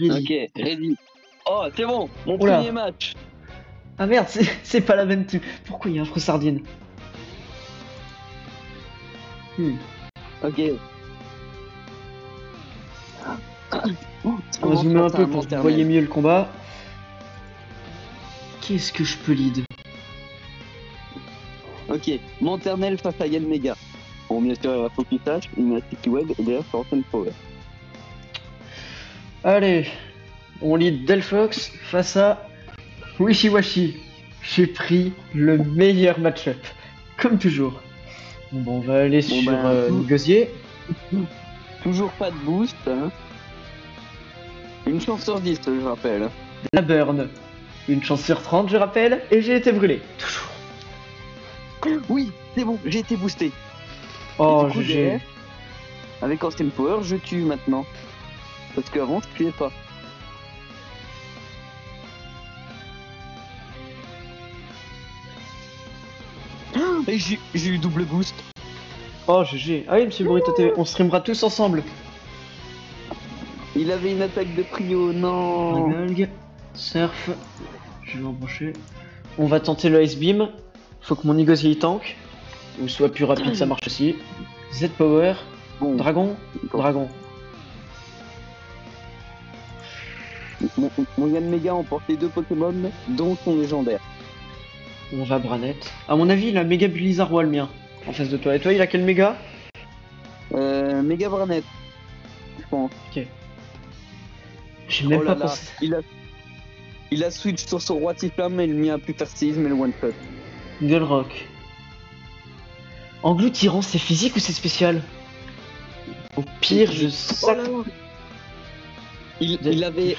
Ok, ready. Oh, c'est bon, mon Oula. premier match. Ah merde, c'est pas la même tu. Pourquoi il y a un faux sardine? Ok. On va zoomer un peu pour que vous voyez mieux le combat. Qu'est-ce que je peux lead? Ok, Monternel face à Yanmega. Bon, bien sûr, il faut qu'il sache, il a Sticky Web et d'ailleurs, c'est Ancient Power. Allez, on lead Delphox face à Wishiwashi. J'ai pris le meilleur match-up, comme toujours. Bon, on va aller sur Nigosier. Toujours pas de boost. Hein. Une chance sur 10, je rappelle. La burn. Une chance sur 30, je rappelle, et j'ai été brûlé. Toujours. Oui, c'est bon, j'ai été boosté. Oh, GG. GG. Avec Ancient Power, je tue maintenant. Parce qu'avant, je tuais pas. Et j'ai eu double boost. Oh, GG. Ah oui, monsieur Burrito TV, on streamera tous ensemble. Il avait une attaque de prio, non. Regalg, surf, je vais embrancher. On va tenter le Ice Beam. Faut que mon Nigosier tank. Ou soit plus rapide, ça marche aussi. Z-Power. Bon. Dragon. Bon. Dragon. Mon Yanmega emporte les 2 Pokémon, dont son légendaire. On va Branette. À mon avis, il a méga Blizzard le mien. En face de toi. Et toi, il a quel méga? Méga Branette. Je pense. Ok. J'ai même pas là, pensé. Il a switch sur son roi Tiflam et le mien a pu faire séisme et le one shot. Gullrock. Engloutirant, c'est physique ou c'est spécial? Au pire, je sac. Oh là. Il avait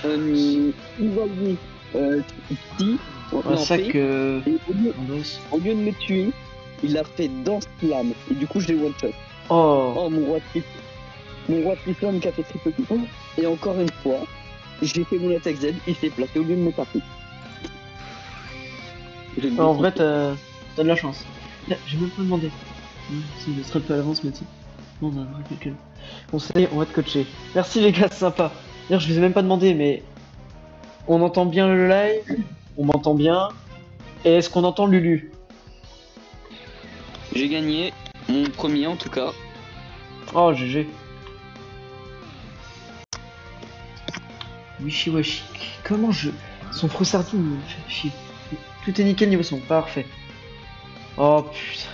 Ivaldi un sac. Au lieu de me tuer, il a fait Danse Flamme. Et du coup, je l'ai one shot. Oh, mon roi Tiflam qui a fait triple coup. Et encore une fois, j'ai fait mon attaque Z, il s'est placé au lieu de me taper. En vrai, t'as de la chance. J'ai même pas demandé. Si je serais pas à l'avance, mais non, on a un vrai quelqu'un. Bon, ça y est, on va te coacher. Merci les gars, c'est sympa. D'ailleurs, je vous ai même pas demandé, mais on entend bien le live, on m'entend bien. Et est-ce qu'on entend Lulu? J'ai gagné, mon premier en tout cas. Oh, GG. Wishiwashi. Comment je. Son froussardine me fait chier. Tout est nickel niveau son, parfait. Oh putain.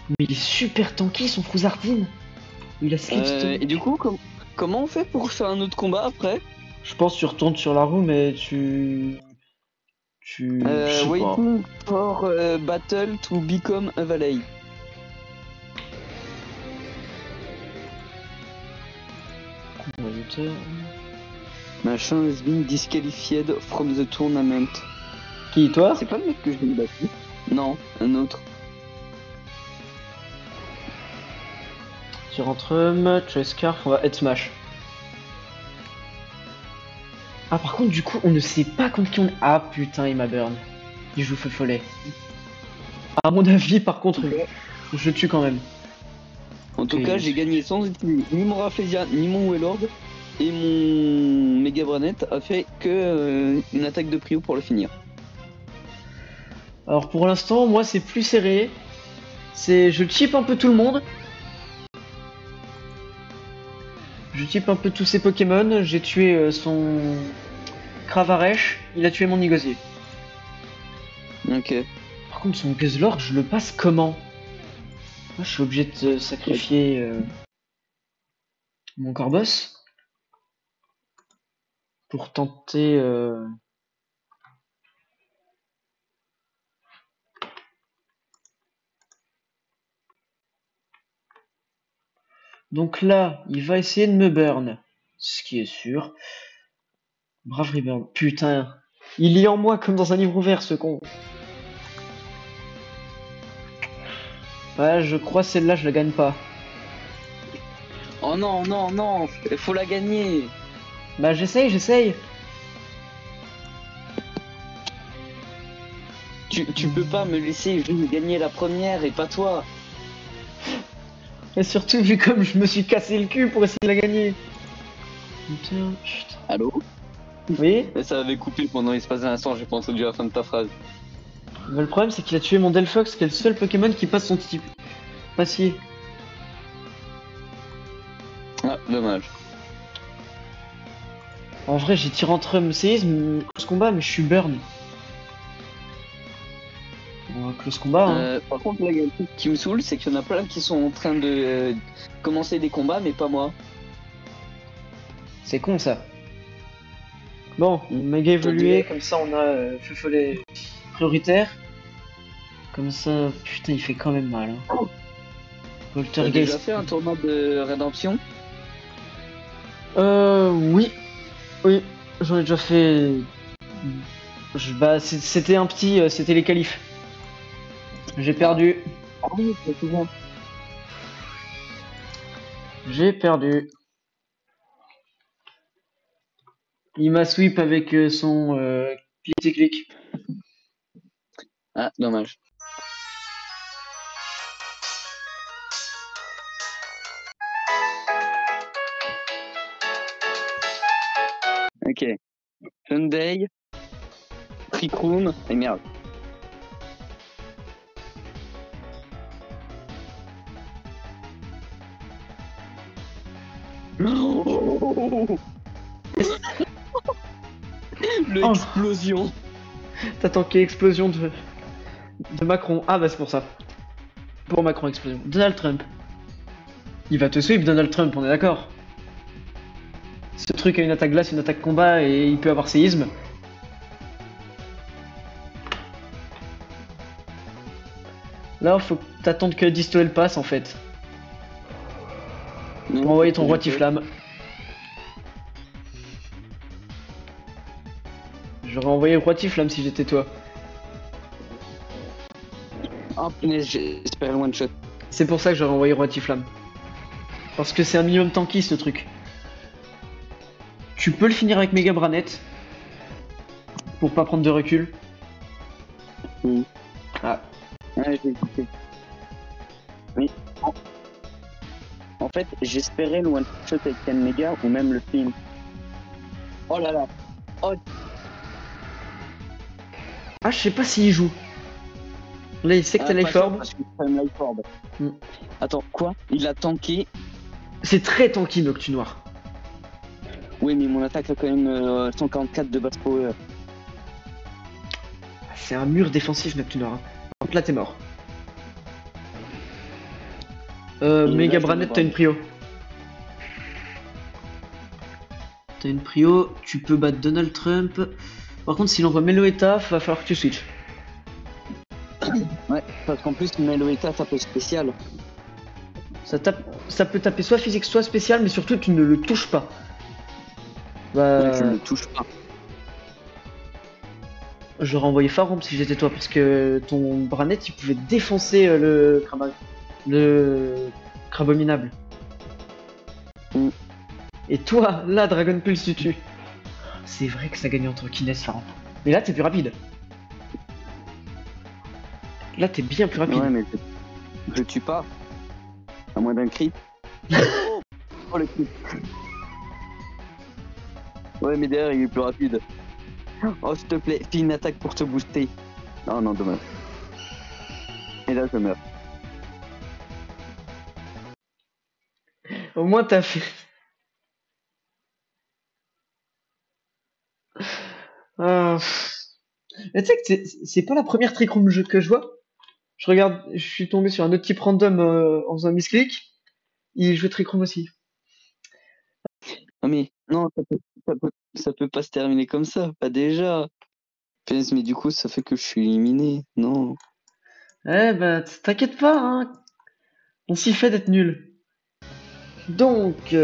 Mais il est super tanky son froussardine. Il a slipstone. Et du coup, comment on fait pour faire un autre combat après? Je pense que tu retournes sur la roue, mais tu. Waiting for battle to become a valet. Machin has been disqualified from the tournament. Qui, toi? C'est pas le mec que je l'ai battu? Non, un autre. Tu rentres tu as Scarf, on va head smash. Ah par contre du coup on ne sait pas contre qui on est. Ah putain il m'a burn. Il joue feu follet. À mon avis par contre je tue quand même. En tout cas j'ai gagné sans utiliser ni mon Rafflesia ni mon Wailord. Et mon Mega Branette a fait que une attaque de prio pour le finir. Alors pour l'instant moi c'est plus serré. Je chip un peu tout le monde. Je chip un peu tous ces Pokémon. J'ai tué son Cravaresh. Il a tué mon Nigosier. Ok. Par contre son Guzzlord je le passe comment? Moi je suis obligé de sacrifier mon Corboss pour tenter Donc là, il va essayer de me burn. Ce qui est sûr. Brave Reburn. Putain. Il lit en moi comme dans un livre ouvert, ce con. Ouais, je crois celle-là, je la gagne pas. Oh non, non, non. Il faut la gagner. Bah j'essaye. Tu peux pas me laisser juste gagner la première et pas toi. Et surtout, vu comme je me suis cassé le cul pour essayer de la gagner. Putain, chut. Allô? Oui? Et ça avait coupé pendant l'espace d'un instant, j'ai pas entendu la fin de ta phrase. Bah, le problème, c'est qu'il a tué mon Delphox, qui est le seul Pokémon qui passe son type. Passier. Ah, dommage. En vrai, j'ai Tyrantrum séisme, close combat, mais je suis burn. Bon, close combat, hein. Par contre, là, il y a un truc qui me saoule, c'est qu'il y en a plein qui sont en train de commencer des combats, mais pas moi. C'est con ça. Bon, méga évolué, comme ça on a feu follet prioritaire. Comme ça, putain, il fait quand même mal. Hein. T'as déjà Poltergeist. fait un tournoi de rédemption? Oui. Oui, j'en ai déjà fait. Bah, c'était un petit, c'était les qualifs. J'ai perdu. Ah oui, c'est souvent. J'ai perdu. Il m'a sweep avec son clic et clic. Ah, dommage. Ok. Sunday, Trick Room, et merde. L'explosion. T'as tanké explosion de Macron. Ah bah c'est pour ça. Pour Macron explosion. Donald Trump. Il va te sweep Donald Trump, on est d'accord. Ce truc a une attaque glace, une attaque combat et il peut avoir séisme. Là, faut t'attendre que Distoel passe en fait. Pour envoyer ton roi Tiflamme. J'aurais envoyé roi Tiflamme si j'étais toi. Oh punaise, j'espère le one shot. C'est pour ça que j'aurais envoyé roi Tiflamme. Parce que c'est un minimum tanky ce truc. Tu peux le finir avec Mega Branette. Pour pas prendre de recul. Oui. Ah. Ouais, j'ai écouté. Mais en fait, j'espérais le one shot avec Ken Mega ou même le film. Oh là là. Oh. Ah, je sais pas s'il joue. Là, il sait que t'as Life Orb. Attends, quoi? Il a tanké. C'est très tanky Noctu Noir. Oui, mais mon attaque a quand même 144 de base power. C'est un mur défensif Noctu Noir. Donc là, t'es mort. Mega Branette, t'as une prio. T'as une prio, tu peux battre Donald Trump. Par contre, s'il envoie Meloetta, va falloir que tu switches. Ouais, parce qu'en plus, Meloetta tape spécial. Ça peut taper soit physique, soit spécial, mais surtout, tu ne le touches pas. Bah... Ouais, je ne le touche pas. J'aurais envoyé Farom si j'étais toi, parce que ton Branette, il pouvait défoncer le Crabominable. Mm. Et toi, là, Dragon Pulse, tu tues. C'est vrai que ça gagne en tranquillesse, Farom. Mais là, t'es plus rapide. Là, t'es bien plus rapide. Ouais, mais je tue pas. À moins d'un crit. Oh le crit. Ouais, mais derrière, il est plus rapide. Oh, s'il te plaît, fais une attaque pour te booster. Oh non, dommage. Et là, je meurs. Au moins, t'as fait... Ah. Mais tu sais que c'est pas la première Trick Room que je vois. Je regarde, je suis tombé sur un autre type random en faisant un misclick. Il joue Trick Room aussi. Ah mais non, ça peut pas se terminer comme ça, pas déjà. Mais du coup, ça fait que je suis éliminé. Non. Eh bah, t'inquiète pas, hein. On s'y fait d'être nul. Donc,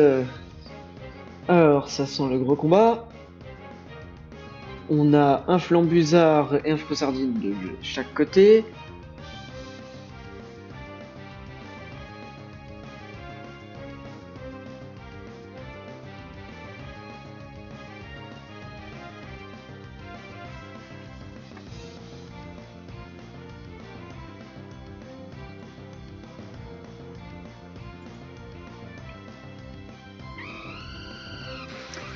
alors, ça sent le gros combat. On a un flambusard et un frossardine de chaque côté.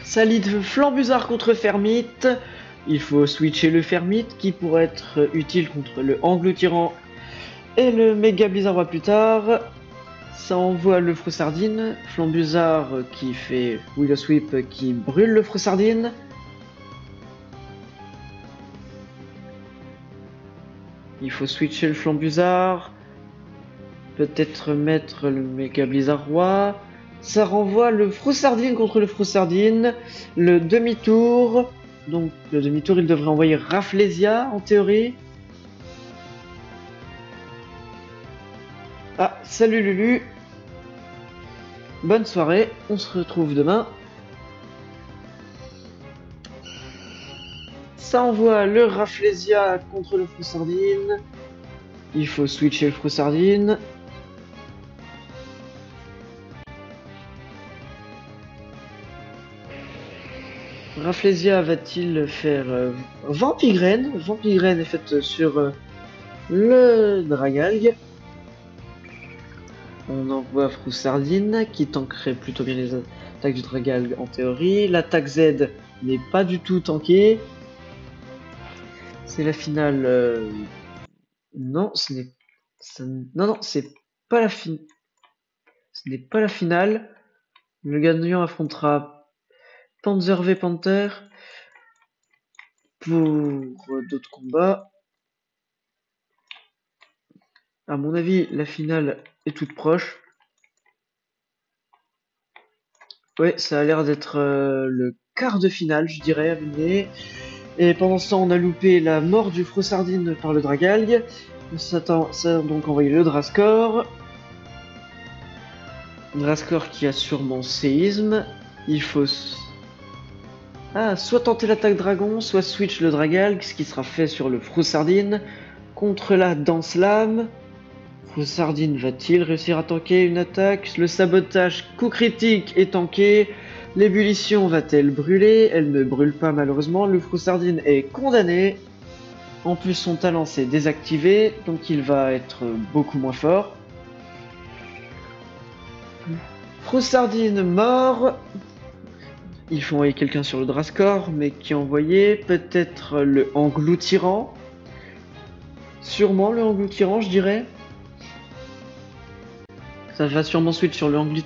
Salide Flambuzard contre Fermite. Il faut switcher le Fermite qui pourrait être utile contre le Anglo-Tyran et le Méga Blizzard plus tard. Ça envoie le Froussardine. Flambuzard qui fait Willow Sweep qui brûle le Froussardine. Il faut switcher le Flambuzard. Peut-être mettre le Méga Blizzard Roi. Ça renvoie le Froussardine contre le Froussardine. Le demi-tour. Donc le demi-tour, il devrait envoyer Rafflesia en théorie. Ah, salut Lulu. Bonne soirée, on se retrouve demain. Ça envoie le Rafflesia contre le Froussardine. Il faut switcher le Froussardine. Rafflesia va-t-il faire Vampigraine? Vampigraine est faite sur le Dragalg. On envoie Froussardine qui tankerait plutôt bien les attaques du Dragalg en théorie. L'attaque Z n'est pas du tout tankée. C'est la finale. Non, ce n'est. Non, c'est pas la finale. Ce n'est pas la finale. Le gagnant affrontera Panzer V Panther pour d'autres combats. À mon avis, la finale est toute proche. Ouais, ça a l'air d'être le quart de finale, je dirais, à venir. Et pendant ce temps, on a loupé la mort du Froussardine par le Dragalg. Ça a donc envoyé le Drascore. Drascore qui a sûrement séisme. Il faut soit tenter l'attaque dragon, soit switch le Dragalg, ce qui sera fait sur le Froussardine. Contre la Danse Lame. Froussardine va-t-il réussir à tanker une attaque? Le sabotage coup critique est tanké. L'ébullition va-t-elle brûler? Elle ne brûle pas malheureusement. Le Froussardine est condamné. En plus son talent s'est désactivé, donc il va être beaucoup moins fort. Froussardine mort. Il faut envoyer quelqu'un sur le Drascore, mais qui envoyé peut-être le Anglo-Tyran. Sûrement le Anglo-Tyran, je dirais. Ça va sûrement switch sur le Anglo.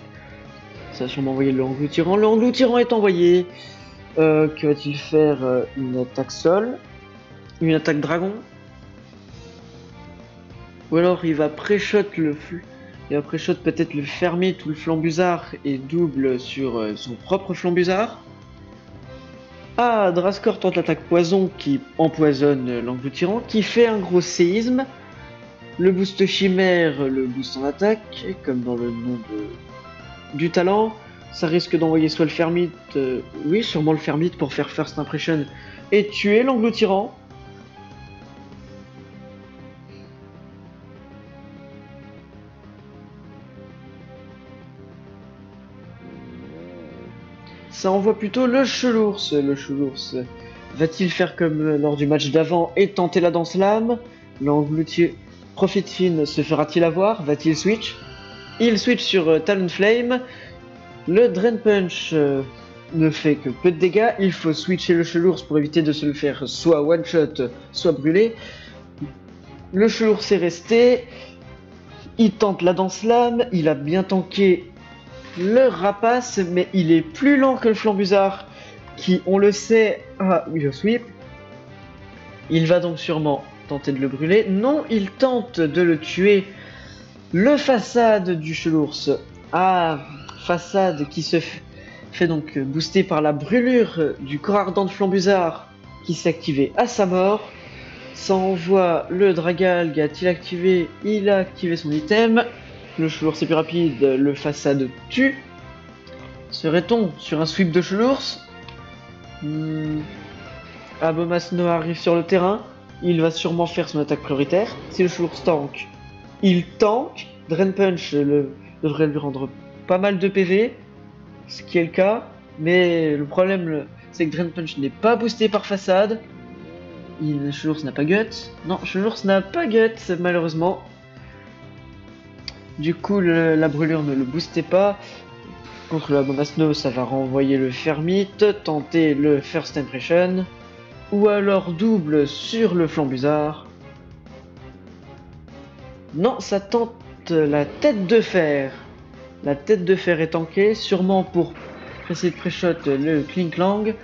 Ça va sûrement envoyer le Anglo-Tyran. Le Anglo-Tyran est envoyé. Que va-t-il faire? Une attaque sol? Une attaque dragon? Ou alors il va pré-shot le flux. Il va pré-shot peut-être le Fermite ou le Flambuzard et double sur son propre Flambuzard. Ah, Drascore tente l'attaque poison qui empoisonne l'Anglo-Tyran, qui fait un gros séisme. Le boost chimère, le boost en attaque, comme dans le nom du talent. Ça risque d'envoyer soit le Fermite, oui, sûrement le Fermite pour faire First Impression et tuer l'Anglo-Tyran. Ça envoie plutôt le Chelours. Le Chelours va-t-il faire comme lors du match d'avant et tenter la Danse Lame? L'Anglo-Tyran Profitfin se fera-t-il avoir? Va-t-il switch? Il switch sur Talonflame. Le Drain Punch ne fait que peu de dégâts. Il faut switcher le Chelours pour éviter de se le faire soit one-shot, soit brûler. Le Chelours est resté. Il tente la Danse Lame. Il a bien tanké le Rapace, mais il est plus lent que le Flambuzard, qui, on le sait, a Willow Sweep. Il va donc sûrement tenter de le brûler. Non, il tente de le tuer. Le Façade du Chelours. Ah, Façade qui se fait donc booster par la brûlure du corps ardent de Flambuzard qui s'est activé à sa mort. Ça envoie le Dragalg. A-t-il activé? Il a activé son item. Le Chelours est plus rapide. Le Façade tue. Serait-on sur un sweep de Chelours? Abomasno arrive sur le terrain. Il va sûrement faire son attaque prioritaire. Si le Chelours tank, il tank. Drain Punch devrait lui rendre pas mal de PV, ce qui est le cas. Mais le problème, c'est que Drain Punch n'est pas boosté par Façade. Chelours n'a pas Guts. Non, Chelours n'a pas Guts, malheureusement. Du coup, la brûlure ne le boostait pas. Contre la bombe à snow, ça va renvoyer le fermite, tenter le first impression. Ou alors double sur le flambusard. Non, ça tente la tête de fer. La tête de fer est tankée, sûrement pour essayer de pré-shot le Klinklang.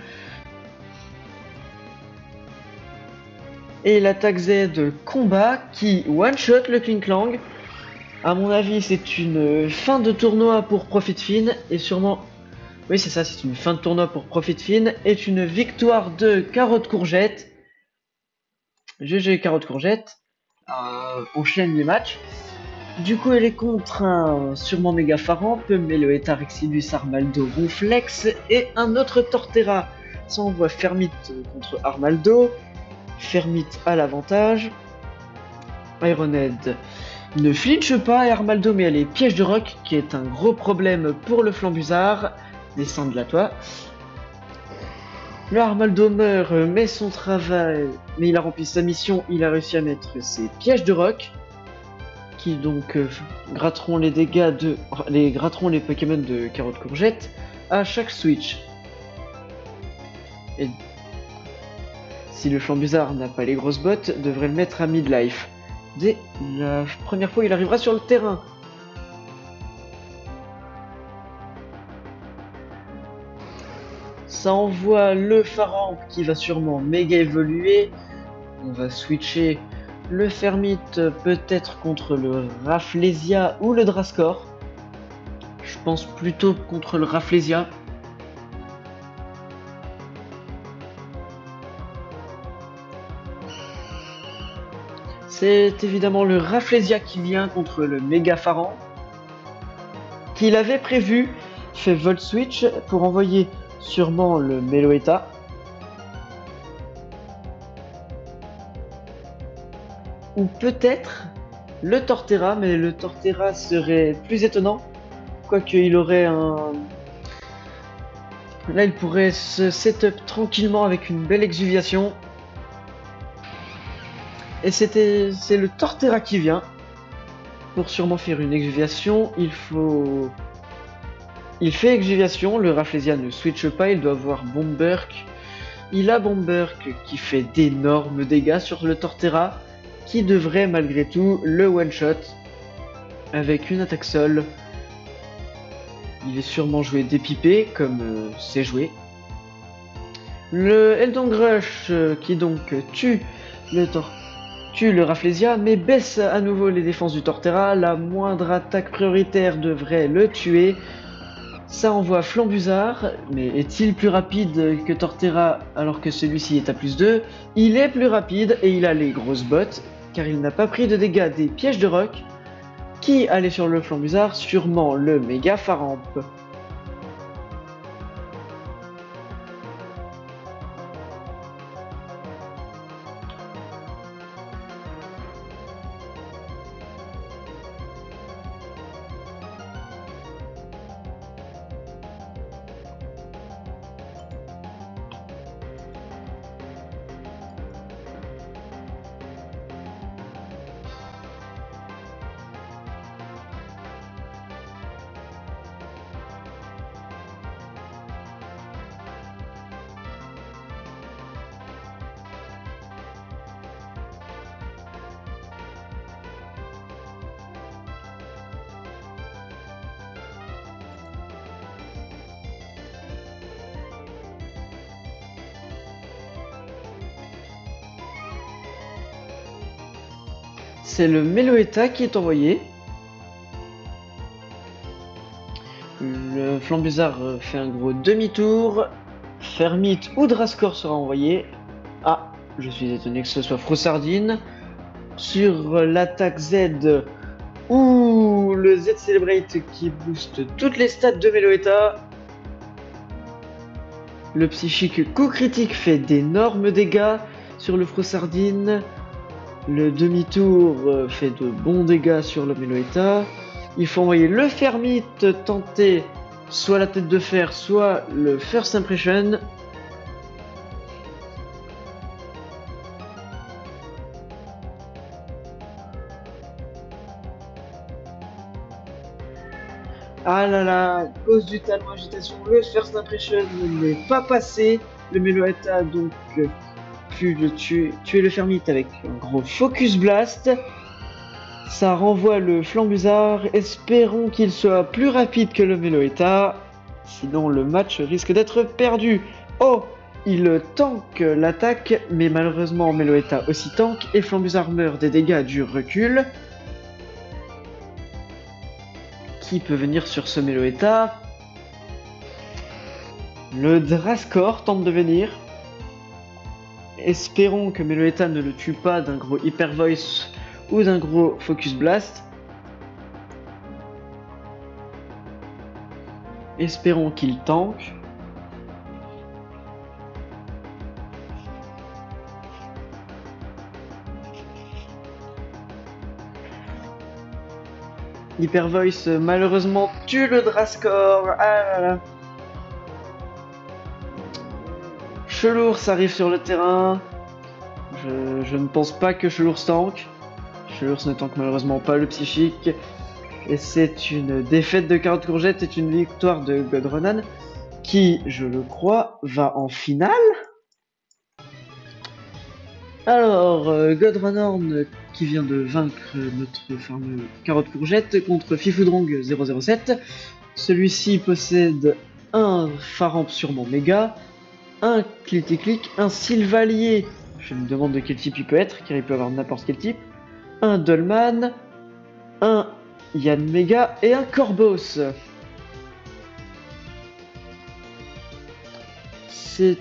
Et l'attaque Z combat qui one-shot le Klinklang. À mon avis, c'est une fin de tournoi pour Profitfin et sûrement... Oui, c'est ça, c'est une fin de tournoi pour Profitfin et une victoire de Carotte Courgette. GG Carotte Courgette. Enchaîne les matchs. Du coup, elle est contre un sûrement méga Pharamp, Meloetta, Rexilus, Armaldo, Ronflex et un autre Torterra. Ça envoie Fermite contre Armaldo. Fermite à l'avantage. Ironhead ne flinche pas et Armaldo met les pièges de roc qui est un gros problème pour le Flambusard. Descend de la toit. Le Armaldo meurt, mais son travail, mais il a rempli sa mission, il a réussi à mettre ses pièges de roc qui donc gratteront les dégâts de gratteront les Pokémon de Carotte Courgette à chaque switch. Et si le Flambusard n'a pas les grosses bottes, devrait le mettre à midlife. Dès la première fois il arrivera sur le terrain. Ça envoie le Pharamp qui va sûrement méga évoluer. On va switcher le Fermite peut-être contre le Rafflesia ou le Drascore. Je pense plutôt contre le Rafflesia. C'est évidemment le Rafflesia qui vient contre le Méga Pharamp. Qu'il avait prévu, fait Volt Switch pour envoyer sûrement le Meloetta. Ou peut-être le Torterra, mais le Torterra serait plus étonnant. Quoique il aurait un... Là il pourrait se setup tranquillement avec une belle exuviation. Et c'est le Torterra qui vient. Pour sûrement faire une exuviation, il fait exuviation, le Rafflesia ne switch pas, il doit avoir Bomberk. Il a Bomberk qui fait d'énormes dégâts sur le Torterra, qui devrait malgré tout le one-shot avec une attaque seule. Il est sûrement joué dépipé, comme c'est joué. Le Eldon Rush qui donc tue le Rafflesia, mais baisse à nouveau les défenses du Torterra. La moindre attaque prioritaire devrait le tuer. Ça envoie Flambusard, mais est-il plus rapide que Torterra alors que celui-ci est à +2? Il est plus rapide et il a les grosses bottes, car il n'a pas pris de dégâts des pièges de roc. Qui allait sur le Flambusard? Sûrement le Méga Pharamp. C'est le Meloetta qui est envoyé. Le Flambusard fait un gros demi-tour. Fermite ou Drascore sera envoyé. Ah, je suis étonné que ce soit Froussardine. Sur l'attaque Z ou le Z Celebrate qui booste toutes les stats de Meloetta. Le psychique coup critique fait d'énormes dégâts sur le Froussardine. Le demi-tour fait de bons dégâts sur le Meloetta. Il faut envoyer le Fermite tenter soit la tête de fer, soit le First Impression. Ah là là, à cause du talon agitation, le first impression n'est pas passé. Le Meloetta a donc pu le tuer le Fermite avec un gros focus blast. Ça renvoie le Flambusard. Espérons qu'il soit plus rapide que le Meloetta. Sinon le match risque d'être perdu. Oh, il tank l'attaque, mais malheureusement Meloetta aussi tank et Flambusard meurt des dégâts du recul. Qui peut venir sur ce Meloetta? Le Drascore tente de venir. Espérons que Meloetta ne le tue pas d'un gros Hyper Voice ou d'un gros Focus Blast. Espérons qu'il tank. Hyper Voice malheureusement tue le Drascore. Ah là là. Chelours arrive sur le terrain. Je ne pense pas que Chelours tank. Chelours ne tank malheureusement pas le psychique. Et c'est une défaite de Carotte Courgette et une victoire de Godronan qui, je le crois, va en finale. Alors, Godronan qui vient de vaincre notre fameux Carotte Courgette contre Fifoudrong 007. Celui-ci possède un Faramp sûrement méga, un Click, un Sylvalier, je me demande de quel type il peut être, car il peut avoir n'importe quel type, un Dolman, un Yann Mega et un Corboss. C'est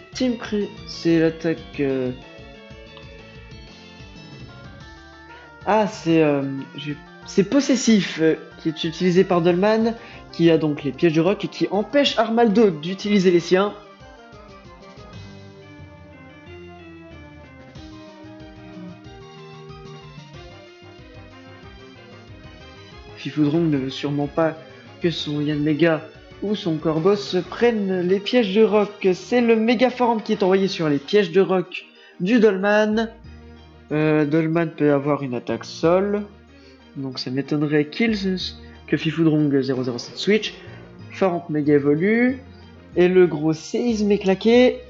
c'est l'attaque... Ah, c'est Possessif qui est utilisé par Dolman, qui a donc les pièges de roc et qui empêche Armaldo d'utiliser les siens. Fifoudrong ne veut sûrement pas que son Yann Mega ou son Corboss prennent les pièges de roc. C'est le Mega Form qui est envoyé sur les pièges de roc du Dolman. Dolman peut avoir une attaque sol, donc ça m'étonnerait que Fifoudrong 007 switch. Faramp Mega évolue, et le gros séisme est claqué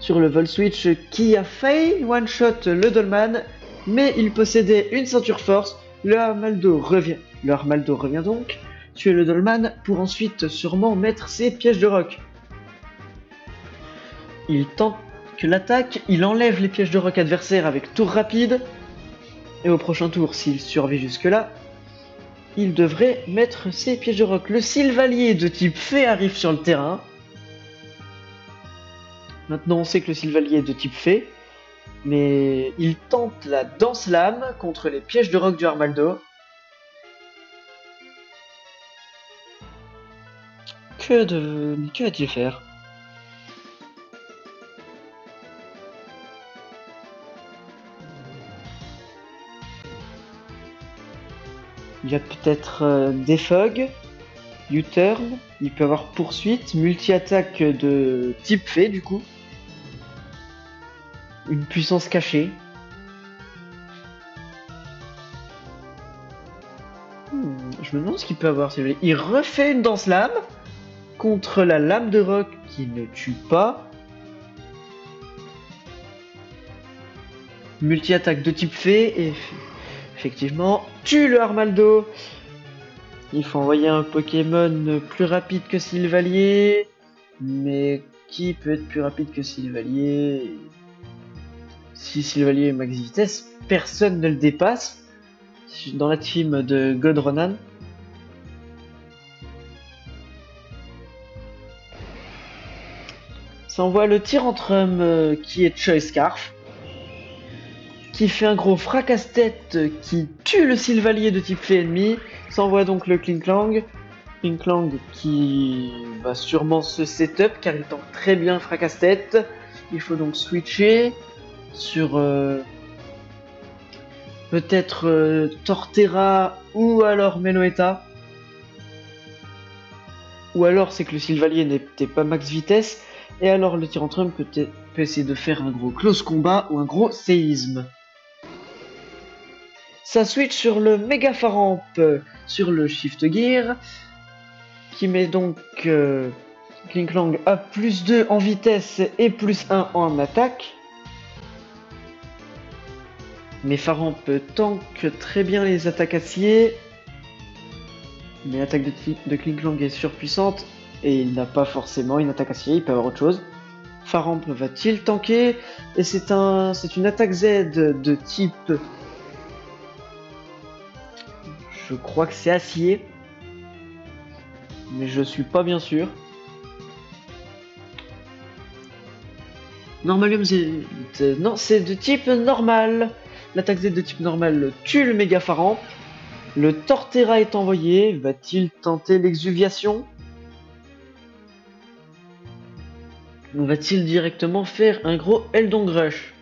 sur le Vol Switch qui a failli one-shot le Dolman, mais il possédait une ceinture force. Le Armaldo revient donc tuer le Dolman pour ensuite sûrement mettre ses pièges de roc. Il tente que l'attaque, il enlève les pièges de roc adversaires avec tour rapide, et au prochain tour, s'il survit jusque là, il devrait mettre ses pièges de roc. Le Sylvalier de type Fée arrive sur le terrain. Maintenant on sait que le Sylvalier est de type Fée, mais il tente la danse lame contre les pièges de roc du Armaldo. Que va-t-il faire? Il y a peut-être Defog, U-turn, il peut avoir poursuite, multi-attaque de type Fée du coup. Une puissance cachée. Je me demande ce qu'il peut avoir. Il refait une danse lame contre la lame de roc qui ne tue pas. Multi-attaque de type Fée et effectivement tue le Armaldo. Il faut envoyer un Pokémon plus rapide que Sylvalier. Mais qui peut être plus rapide que Sylvalier? Si Sylvalier est max vitesse, personne ne le dépasse dans la team de Godronan. Ça envoie le Tyrantrum qui est Choice Scarf, qui fait un gros fracasse-tête qui tue le Sylvalier de type Fée ennemi. Ça envoie donc le Klinklang. Klinklang qui va sûrement se setup car il tente très bien fracasse-tête. Il faut donc switcher sur peut-être Torterra ou alors Meloetta. Ou alors c'est que le Sylvalier n'était pas max vitesse. Et alors le Tyrantrum peut essayer de faire un gros close combat ou un gros séisme. Ça switch sur le Mega Faramp sur le Shift Gear. qui met donc Klinklang à +2 en vitesse et +1 en attaque. Mais Faramp tank très bien les attaques acier. Mais l'attaque de Klinklang est surpuissante et il n'a pas forcément une attaque acier, il peut avoir autre chose. Faramp va-t-il tanker? Et c'est une attaque Z de type... Je crois que c'est acier. Mais je suis pas bien sûr. Normalium Z... Non, c'est de type normal. L'attaque Z de type normal tue le méga Faramp. Le Torterra est envoyé. Va-t-il tenter l'exuviation? Ou va-t-il directement faire un gros Eldong Rush?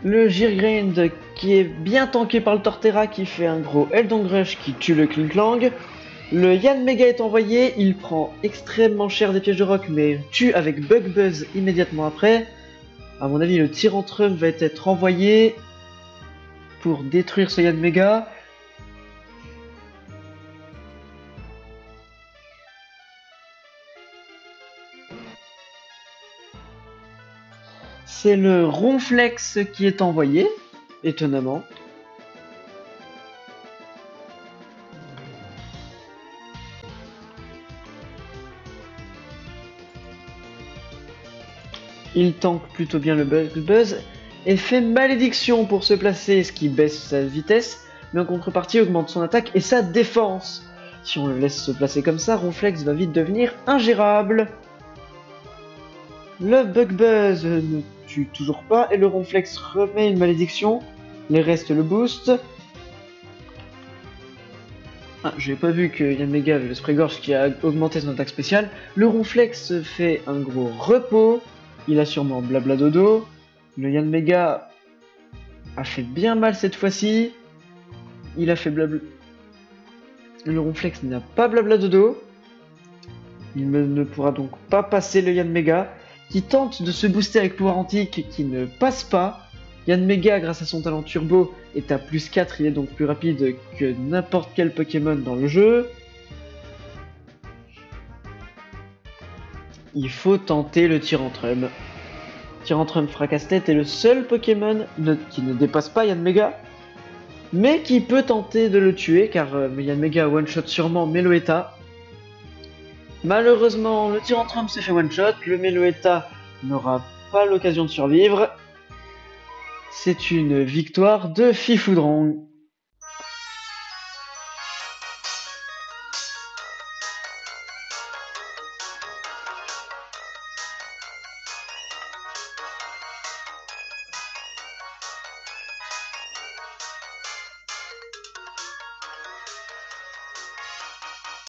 Le Girgrind qui est bien tanké par le Torterra qui fait un gros Eldong Rush qui tue le Klinklang. Le Yanmega est envoyé, il prend extrêmement cher des pièges de roc mais tue avec Bug Buzz immédiatement après. A mon avis le Tyrantrum va être envoyé pour détruire ce Yanmega. C'est le Ronflex qui est envoyé, étonnamment. Il tank plutôt bien le Bug Buzz et fait Malédiction pour se placer, ce qui baisse sa vitesse, mais en contrepartie augmente son attaque et sa défense. Si on le laisse se placer comme ça, Ronflex va vite devenir ingérable. Le Bug Buzz ne tue toujours pas et le Ronflex remet une malédiction. Les restes le boost. Ah, j'ai pas vu que Yanmega avait le spray gorge qui a augmenté son attaque spéciale. Le Ronflex fait un gros repos. Il a sûrement blabla dodo. Le Yanmega a fait bien mal cette fois-ci. Il a fait blabla. Le Ronflex n'a pas blabla dodo. Il ne pourra donc pas passer le Yanmega, qui tente de se booster avec pouvoir antique, qui ne passe pas. Yanmega, grâce à son talent turbo, est à +4, il est donc plus rapide que n'importe quel Pokémon dans le jeu. Il faut tenter le Tyrantrum. Tyrantrum Fracasse-Tête est le seul Pokémon qui ne dépasse pas Yanmega, mais qui peut tenter de le tuer, car Yanmega one-shot sûrement Meloetta. Malheureusement, le Tyrantrum se fait one-shot, le Meloetta n'aura pas l'occasion de survivre. C'est une victoire de Fifoudrong.